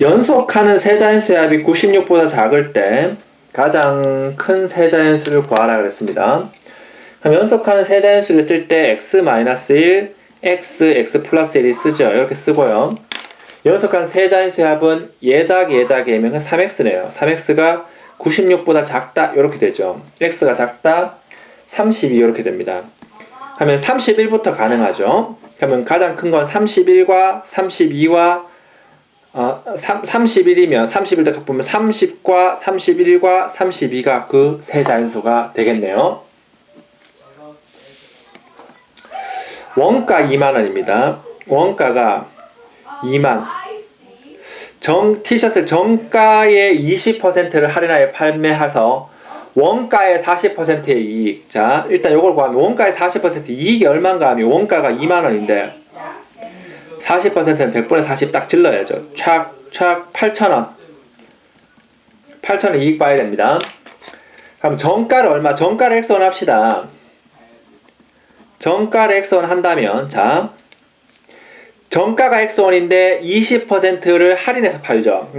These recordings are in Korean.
연속하는 세자연수의 합이 96보다 작을 때 가장 큰 세자연수를 구하라 그랬습니다. 그럼 연속하는 세자연수를 쓸 때 x-1, x 플러스 1이 쓰죠. 이렇게 쓰고요. 연속한 세자연수의 합은 얘-얘-얘면 3x네요. 3x가 96보다 작다 이렇게 되죠. x가 작다 32 이렇게 됩니다. 하면 31부터 가능하죠. 그러면 가장 큰 건 31과 32와 31이면 31도 갚으면 30과 31과 32가 그 세 자연수가 되겠네요. 원가 2만원입니다. 원가가 2만. 티셔츠 정가의 20%를 할인하여 판매해서 원가의 40%의 이익. 자, 일단 이걸 구하면 원가의 40% 이익이 얼마인가 하면 원가가 2만원인데 40%는 100분의 40 딱 질러야죠. 촥 8,000원. 8,000원 이익 봐야 됩니다. 그럼 정가를 얼마? 정가를 X1 합시다. 정가를 X1 한다면, 자, 정가가 X1인데 20%를 할인해서 팔죠.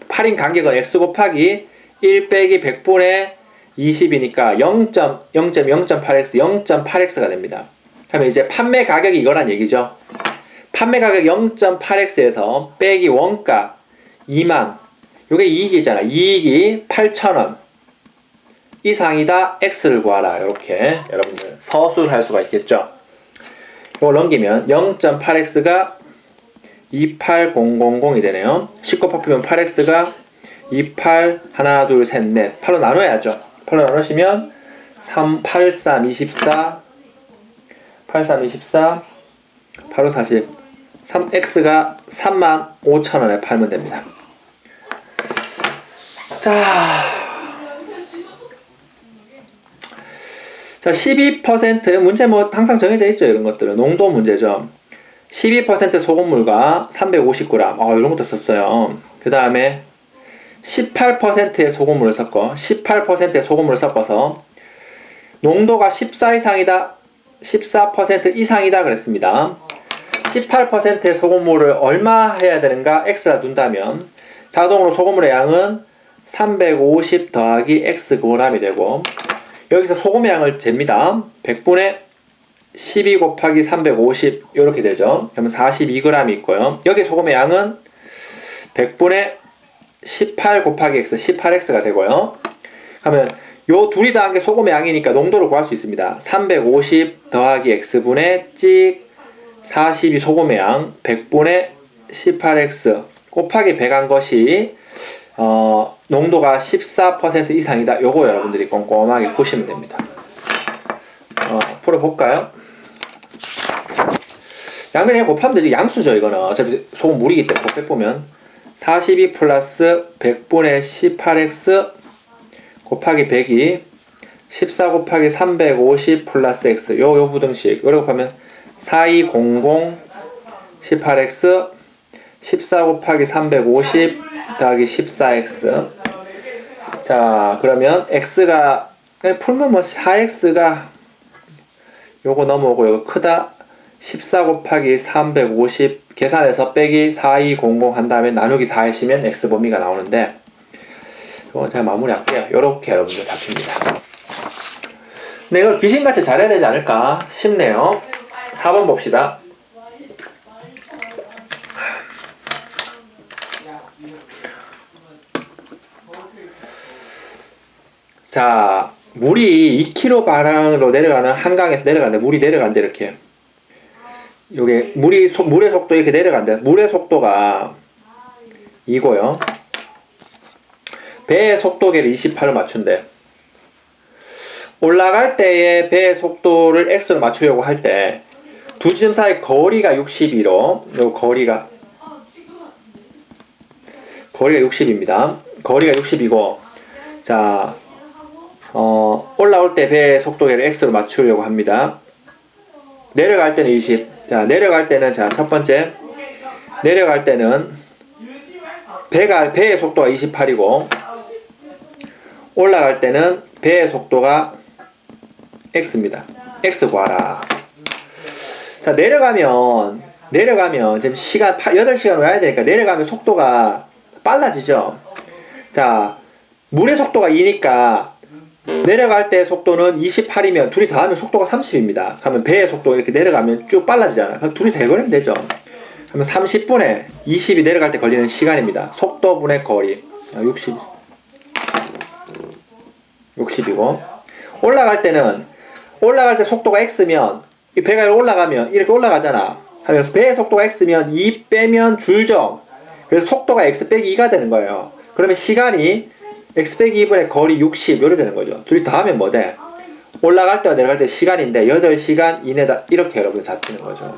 할인 간격은 X 곱하기 1 빼기 100분의 20이니까 0.8X, 0.8X가 됩니다. 그러면 이제 판매 가격이 이거란 얘기죠. 판매 가격 0.8X에서 빼기 원가 2만. 요게 이익이잖아. 이익이 8,000원 이상이다. X를 구하라. 이렇게 여러분들 서술을 할 수가 있겠죠. 이걸 넘기면 0.8X가 28000이 되네요. 10 곱하면 8X가 28, 하나, 둘, 셋, 넷. 8로 나눠야죠. 8로 나누시면 3, 8, 3, 24, 8, 3, 24, 8로 40. 3x가 35,000원에 팔면 됩니다. 자, 12% 문제 뭐 항상 정해져 있죠. 이런 것들은 농도 문제죠. 12% 소금물과 350g 이런 것도 썼어요. 그 다음에 18%의 소금물을 섞어 18%의 소금물을 섞어서 농도가 14 이상이다 14% 이상이다 그랬습니다. 18%의 소금물을 얼마 해야 되는가 x라 둔다면 자동으로 소금물의 양은 350 더하기 xg이 되고 여기서 소금의 양을 잽니다. 100분의 12 곱하기 350 이렇게 되죠. 그러면 42g이 있고요. 여기 소금의 양은 100분의 18 곱하기 x 18x가 되고요. 그러면 요 둘이 더한 게 소금의 양이니까 농도를 구할 수 있습니다. 350 더하기 x분의 찍 42 소금의 양 100분의 18x 곱하기 100 한 것이 농도가 14% 이상이다. 요거 여러분들이 꼼꼼하게 보시면 됩니다. 풀어볼까요? 양면에 곱하면 되지. 양수죠 이거는. 어차피 소금 물이기 때문에 곱해 보면 42 플러스 100분의 18x 곱하기 100이 14 곱하기 350 플러스 x 요 부등식 요렇게 하면 4200 18x 14 곱하기 350 더하기 14x 자 그러면 x가 풀면 뭐 4x가 요거 넘어오고 요거 크다 14 곱하기 350 계산해서 빼기 4200 한 다음에 나누기 4 하시면 x 범위가 나오는데 이거 제가 마무리할게요. 요렇게 여러분들 잡힙니다. 근데 이걸 귀신같이 잘해야 되지 않을까 싶네요. 4번 봅시다. 자, 물이 2km 바람으로 내려가는 한강에서 내려가는데 물이 내려간대 이렇게. 요게 물의 속도 이렇게 내려간대. 물의 속도가 이고요. 배의 속도계를 28로 맞춘대. 올라갈 때의 배의 속도를 x로 맞추려고 할 때 두 지점 사이 거리가 62로 요 거리가 60입니다. 거리가 60이고 자 올라올 때 배의 속도계를 x로 맞추려고 합니다. 내려갈 때는 20. 자 내려갈 때는 자 첫 번째 내려갈 때는 배의 속도가 28이고 올라갈 때는 배의 속도가 x입니다. x 구하라. 자 내려가면 지금 시간 8시간 와야 되니까 내려가면 속도가 빨라지죠. 자, 물의 속도가 2니까 내려갈 때 속도는 28이면 둘이 더하면 속도가 30입니다. 그러면 배의 속도가 이렇게 내려가면 쭉 빨라지잖아. 그럼 둘이 대거리면 되죠. 그러면 30분에 20이 내려갈 때 걸리는 시간입니다. 속도분의 거리. 60이고. 올라갈 때 속도가 x면 이 배가 올라가면 이렇게 올라가잖아. 하면서 배의 속도가 x면 2 빼면 줄죠. 그래서 속도가 x 빼기 2가 되는 거예요. 그러면 시간이 x 빼기 2분의 거리 60 이렇게 되는 거죠. 둘이 더하면 뭐 돼? 올라갈 때와 내려갈 때 시간인데 8시간 이내다 이렇게 여러분 잡히는 거죠.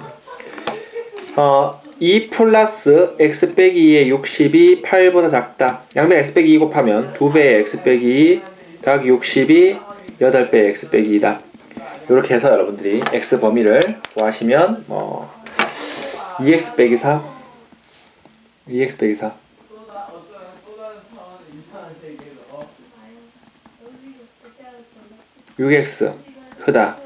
2 플러스 x 빼기 2의 60이 8보다 작다. 양변 x 빼기 2 곱하면 2배의 x 빼기 2 더하기 60이 8배의 x 빼기 2다. 이렇게 해서 여러분들이 x 범위를 구하시면 2x 빼기 3 2x 빼기 4 6x 크다.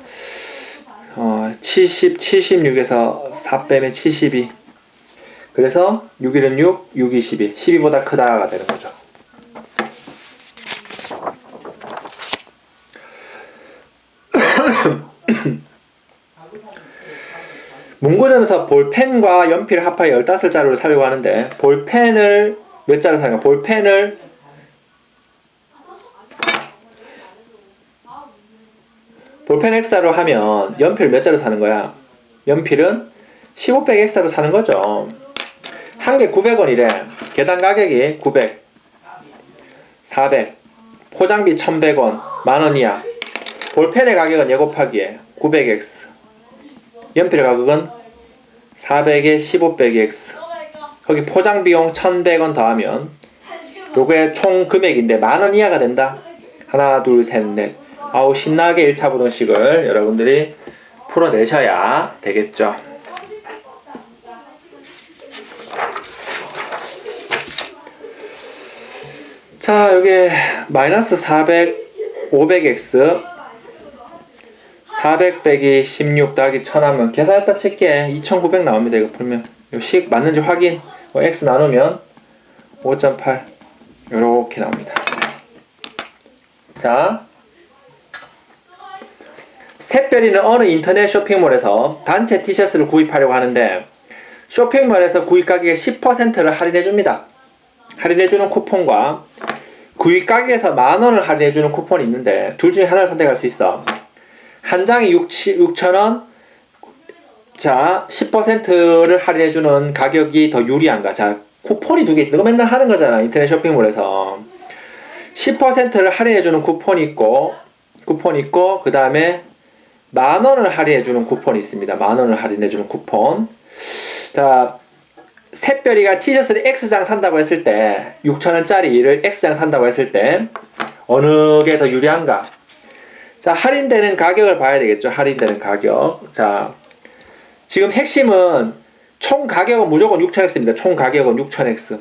76에서 4 빼면 72. 그래서 6일은 6, 6이 12. 12보다 크다가 되는 거죠. 문고점에서 볼펜과 연필을 합하여 15자루를 사려고 하는데 볼펜을 몇 자루 사는가? 볼펜을 X자로 하면 연필 몇 자루 사는 거야? 연필은 15 빼기 X자로 사는 거죠. 한 개 900원이래. 계단 가격이 900, 400, 포장비 1100원, 만원이야. 볼펜의 가격은 얘 곱하기에 900X. 연필의 가격은 400에 15 빼기 X. 거기 포장비용 1100원 더하면 요게 총 금액인데 만원 이하가 된다. 하나, 둘, 셋, 넷. 아우 신나게 1차 부등식을 여러분들이 풀어내셔야 되겠죠. 자, 여기 마이너스 400, 500x 400 빼기 16 더하기 1000 하면 계산했다 칠게 2900 나옵니다. 이거 풀면 식 맞는지 확인. x 나누면 5.8 요렇게 나옵니다. 자, 샛별이는 어느 인터넷 쇼핑몰에서 단체 티셔츠를 구입하려고 하는데 쇼핑몰에서 구입 가격의 10%를 할인해줍니다. 할인해주는 쿠폰과 구입 가격에서 만원을 할인해주는 쿠폰이 있는데 둘 중에 하나를 선택할 수 있어. 한 장이 6,000원. 자, 10%를 할인해주는 가격이 더 유리한가? 자, 쿠폰이 두 개 있어. 너 맨날 하는 거잖아. 인터넷 쇼핑몰에서 10%를 할인해주는 쿠폰이 있고 그 다음에 만원을 할인해주는 쿠폰이 있습니다. 만원을 할인해주는 쿠폰. 자, 샛별이가 티셔츠를 X장 산다고 했을 때 6,000원짜리를 X장 산다고 했을 때 어느 게 더 유리한가? 자, 할인되는 가격을 봐야 되겠죠. 할인되는 가격. 자, 지금 핵심은 총 가격은 무조건 6,000X입니다. 총 가격은 6,000X.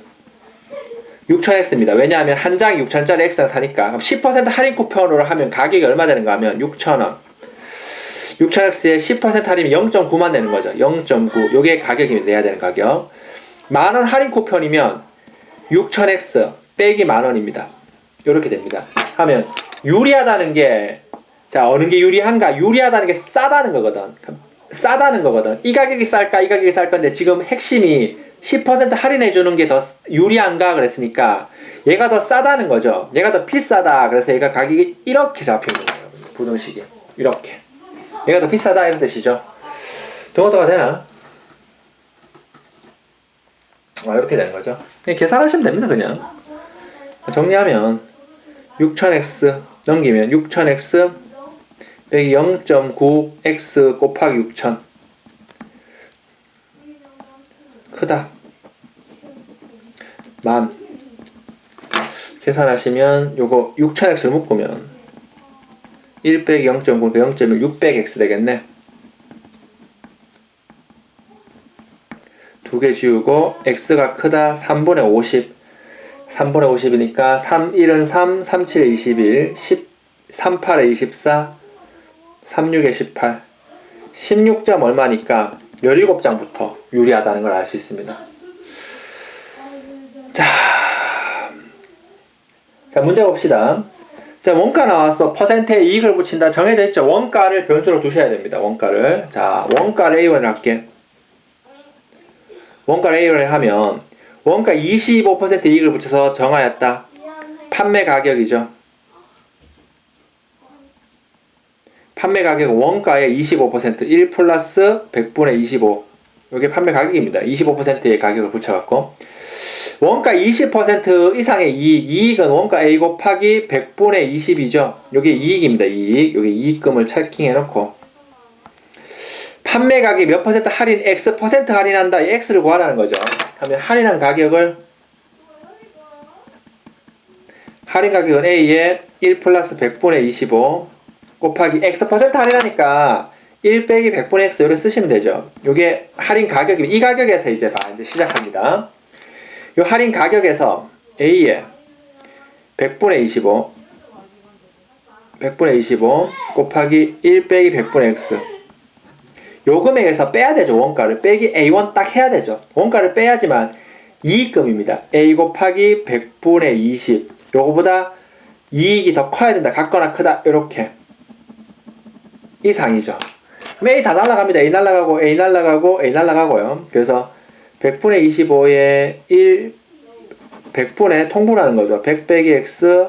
6,000X입니다. 왜냐하면 한 장이 6,000원짜리 X장 사니까. 그럼 10% 할인 쿠폰으로 하면 가격이 얼마 되는가 하면 6,000원. 6,000X에 10% 할인이면 0.9만 되는 거죠. 0.9. 요게 가격이 내야 되는 가격. 만원 할인 쿠폰이면 6,000X 빼기 만원입니다. 요렇게 됩니다. 하면 유리하다는 게, 자, 어느 게 유리한가? 유리하다는 게 싸다는 거거든. 싸다는 거거든. 이 가격이 쌀까? 이 가격이 쌀 건데 지금 핵심이 10% 할인해 주는 게 더 유리한가 그랬으니까 얘가 더 싸다는 거죠. 얘가 더 비싸다. 그래서 얘가 가격이 이렇게 잡히는 거예요. 부등식이. 이렇게. 얘가 더 비싸다 이런 뜻이죠. 동호도가 되나? 이렇게 되는 거죠. 그냥 계산하시면 됩니다. 그냥 정리하면 6,000x 넘기면 6,000x 빼기 0.9x 곱하기 6,000 크다. 만 계산하시면 요거 6,000x를 묶으면 1 빼기 0.9 0.1 600x 되겠네. 두 개 지우고 x가 크다 3분의 50 3분의 50이니까 3, 1은 3, 3, 7에 21 10, 3, 8에 24 3, 6에 18 16점 얼마니까 17장부터 유리하다는 걸 알 수 있습니다. 자, 문제 봅시다. 자, 원가 나왔어. 퍼센트에 이익을 붙인다. 정해져 있죠. 원가를 변수로 두셔야 됩니다. 원가를. 자, 원가를 A1을 할게. 원가를 A1을 하면 원가 25% 이익을 붙여서 정하였다. 판매 가격이죠. 판매 가격 원가의 25% 1 플러스 100분의 25 이게 판매 가격입니다. 25%의 가격을 붙여갖고 원가 20% 이상의 이익은 원가 A 곱하기 100분의 20이죠. 이게 이익입니다. 이익. 여기 이익금을 체킹해놓고 판매 가격 몇 퍼센트 할인 X 퍼센트 할인한다. 이 X를 구하라는 거죠. 하면 할인한 가격을 할인 가격은 A에 1 플러스 100분의 25 곱하기 X 퍼센트 할인하니까 1 빼기 100분의 X 이렇게 쓰시면 되죠. 이게 할인 가격이면 이 가격에서 이제 시작합니다. 이 할인 가격에서 A에 100분의 25 곱하기 1 빼기 100분의 X 요 금액에서 빼야 되죠. 원가를 빼기 A1 딱 해야 되죠. 원가를 빼야지만 이익금입니다. A 곱하기 100분의 20 요거보다 이익이 더 커야 된다. 같거나 크다. 요렇게 이상이죠. 그럼 A 다 날라갑니다. A 날라가고 A 날라가고 A 날라가고요. 그래서 100분의 25에 100분의 통분하는 거죠. 100 빼기 X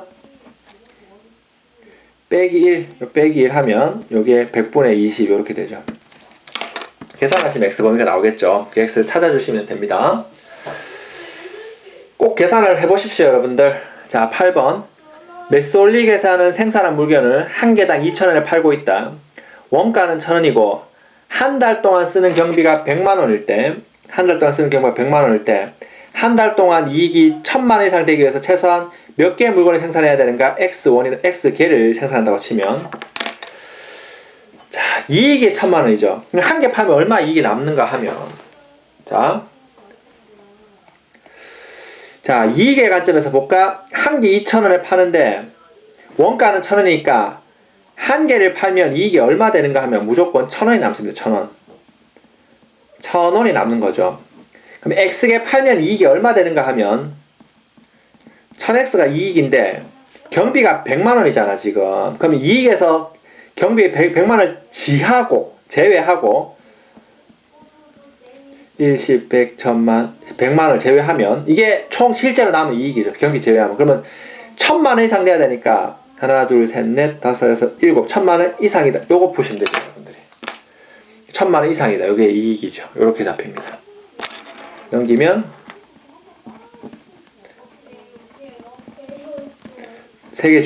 빼기 1 빼기 1 하면 요게 100분의 20 이렇게 되죠. 계산하시면 X 범위가 나오겠죠. 그 X를 찾아주시면 됩니다. 꼭 계산을 해보십시오, 여러분들. 자, 8번. 메솔리 계산은 생산한 물건을 한 개당 2,000원에 팔고 있다. 원가는 1,000원이고 한 달 동안 쓰는 경비가 100만원일 때 한 달 동안 쓰는 경비가 100만원일 때 한 달 동안 이익이 1,000만원 이상 되기 위해서 최소한 몇 개의 물건을 생산해야 되는가? X1이나 X개를 생산한다고 치면 자, 이익이 1,000만원이죠. 한 개 팔면 얼마 이익이 남는가 하면 자, 이익의 관점에서 볼까? 한 개 2,000원에 파는데 원가는 1,000원이니까 한 개를 팔면 이익이 얼마 되는가 하면 무조건 1,000원이 남습니다. 1,000원. 1,000원이 남는 거죠. 그럼 X개 팔면 이익이 얼마 되는가 하면 1000X가 이익인데 경비가 100만원이잖아 지금. 그러면 이익에서 경비 100만원을 제외하고 10, 100, 1000만, 100만원을 제외하면 이게 총 실제로 남은 이익이죠. 경비 제외하면. 그러면 1,000만원 이상 돼야 되니까 하나, 둘, 셋, 넷, 다섯, 여섯, 일곱 1,000만원 이상이다. 요거 보시면 되죠, 여러분들이. 1,000만원 이상이다. 요게 이익이죠. 요렇게 잡힙니다. 넘기면 3개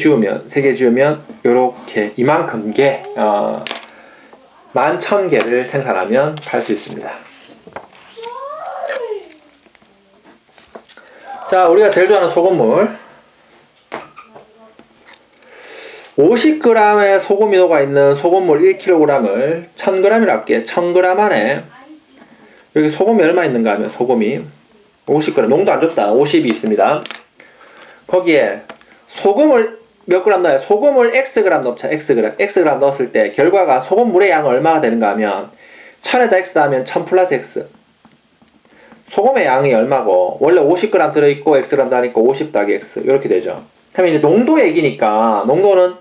지우면 요렇게 이만큼 개 11,000개를 생산하면 팔 수 있습니다. 자, 우리가 제일 좋아하는 소금물 50g의 소금이 녹아있는 소금물 1kg을 1000g이라고 할게. 1000g 안에 여기 소금이 얼마 있는가 하면 소금이 50g, 농도 안 좋다. 50이 있습니다. 거기에 소금을 몇 그램 넣어요? 소금을 Xg 넣자. Xg 넣었을 때 결과가 소금물의 양은 얼마가 되는가 하면 1000에다 X 하면 1000 플러스 X. 소금의 양이 얼마고 원래 50g 들어있고 Xg 더하니까 50 더하기 X 이렇게 되죠. 그러면 이제 농도 얘기니까 농도는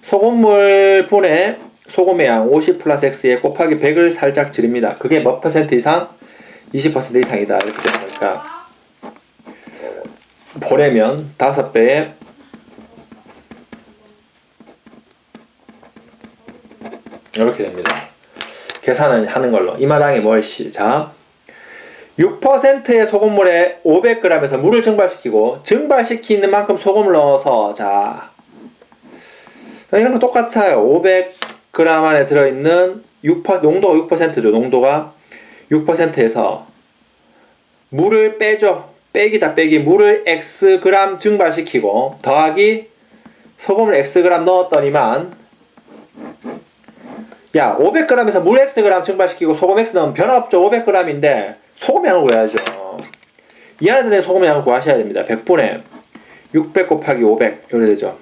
소금물 분의 소금의 양 50 플러스 X에 곱하기 100을 살짝 줄입니다. 그게 몇 퍼센트 이상? 20% 이상이다. 이렇게 되는 거니까 보내면 5배에 이렇게 됩니다. 계산을 하는 걸로. 이 마당에 뭘시? 자, 6%의 소금물에 500g에서 물을 증발시키고 증발시키는 만큼 소금을 넣어서 자 이런 거 똑같아요. 500g 안에 들어있는 6%, 농도가 6%죠. 농도가 6%에서 물을 빼죠. 빼기 물을 Xg 증발시키고 더하기 소금을 Xg 넣었더니만 야 500g에서 물 Xg 증발시키고 소금 X 넣으면 변화없죠. 500g인데 소금 양을 구해야죠. 이 안에 들어있는 소금 양을 구하셔야 됩니다. 100분의 600 곱하기 500 이렇게 되죠.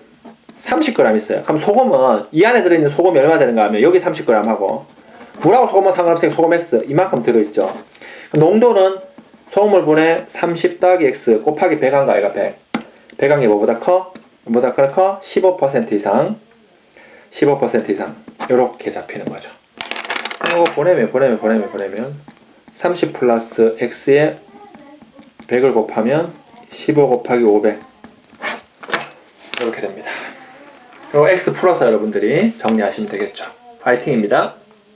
30g 있어요. 그럼 소금은 이 안에 들어있는 소금이 얼마 되는가 하면 여기 30g 하고 물하고 소금은 상관없으니까 소금 X 이만큼 들어있죠. 농도는 소금물 분의 30 더하기 X 곱하기 100한가 얘가 100. 100한 게 뭐보다 커? 뭐보다 커? 15% 이상 15% 이상 이렇게 잡히는 거죠. 이거 보내면 30 플러스 x에 100을 곱하면 15 곱하기 500 이렇게 됩니다. 그리고 x 풀어서 여러분들이 정리하시면 되겠죠. 파이팅입니다.